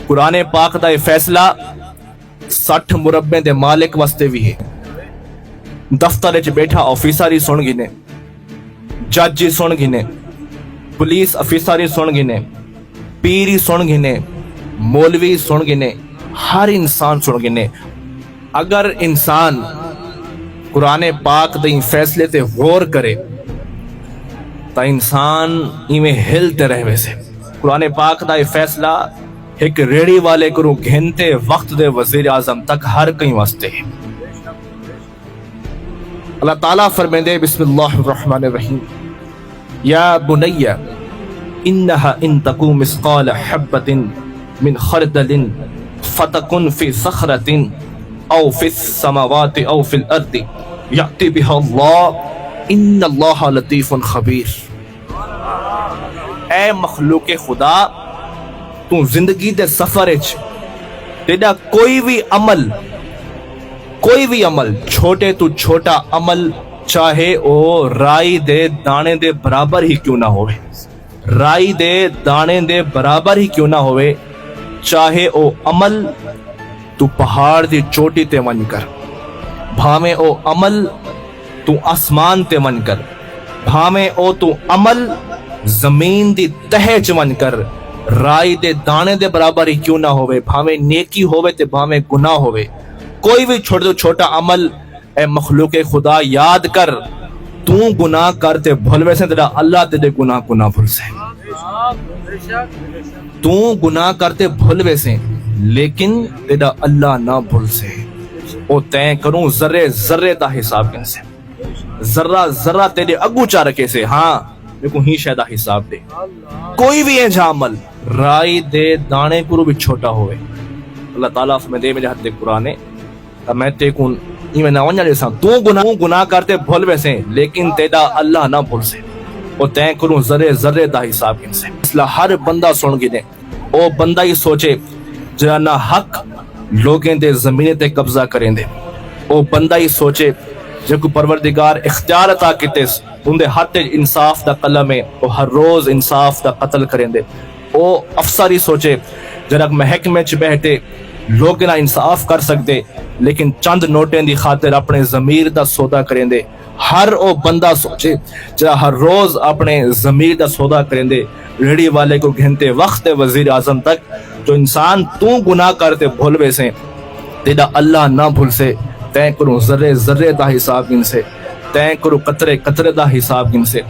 قرآن پاک دا یہ فیصلہ 60 مربے دے مالک واسطے بھی ہے. دفتر وچ بیٹھا آفیسر ہی سن گنے، جج ہی سن گنے، پولیس افیسر ہی سن گنے، پیر ہی سن گنے، مولوی سن گنے، ہر انسان سن گنے. اگر انسان قرآن پاک دے فیصلے تے غور کرے تا انسان ایویں ہلتے رہ ویسے. قرآن پاک دا یہ فیصلہ ایک ریڑی والے کو گھنتے وقت دے وزیر اعظم تک ہر کہیں واسطے ہے. اللہ تعالیٰ فرمیندے بسم اللہ الرحمن الرحیم یا بنی انہا ان تکو مثقال حبت من خردل فتکن فی صخرت او فی السماوات او فی الارض یأتی بها اللہ ان اللہ لطیف خبیر. اے مخلوق خدا، تو زندگی دے سفر وچ تیرا کوئی بھی عمل چھوٹے تو چھوٹا عمل چاہے او رائی دے دانے دے برابر ہی کیوں نہ ہوئے، رائی دے دانے دے برابر ہی کیوں نہ ہوئے، چاہے او عمل تو پہاڑ دی چوٹی تے من کر، بھاویں او عمل تو آسمان تے من کر، بھاویں او تو عمل زمین دی تہہ چ من کر، رائی دے دانے دے برابر ہی کیوں نہ ہوئے، بھاویں نیکی ہوئے تے بھاویں گناہ ہوئے. کوئی بھی چھوٹا چھوٹا عمل اے مخلوق خدا یاد کر، تو گناہ کرتے بھول ویسے تیرا اللہ تیرے گناہ بھول سے. تو گناہ کرتے بھول ویسے لیکن تیرا اللہ نہ بھول سے. او تین کروں ذرے ذرے تا حساب کن سے، ذرہ ذرہ تیرے اگو چا رکھے سے، ہاں دیکھو ہی شاید حساب دے. کوئی بھی ہے جہاں عمل رائی دے دانے کو بھی چھوٹا ہوئے. اللہ تعالیٰ میں دے میرے حد قرآن میں تے کون ایویں نہ ونجا جیسا تو گناہ کرتے بھول ویسے لیکن تیرا اللہ نہ بھول سے. او تین کروں ذرے ذرے دا حساب کن سے. اس لئے ہر بندہ سن گنے او بندہ ہی سوچے جہاں نہ حق لوگیں دے زمین تے قبضہ کریں دے. او بندہ ہی سوچے جو کو پروردگار اختیار عطا کیتے ان دے ہاتھ انصاف دا قلم ہے، او ہر روز انصاف دا قتل کریں دے. او افسر ہی سوچے جنک محکمے چ بیٹھے لوگ نہ انصاف کر سکتے لیکن چند نوٹیں دی خاطر اپنے ضمیر دا سودا کریں دے. ہر او بندہ سوچے جہاں ہر روز اپنے ضمیر دا سودا کریں دے، ریڑی والے کو گھنتے وقت وزیر اعظم تک. جو انسان تو گناہ کرتے بھول ویسے تیرا اللہ نہ بھول سے. تین کروں ذرے ذرے دا حساب گن سے، تین کروں قطرے قطرے دا حساب گن سے.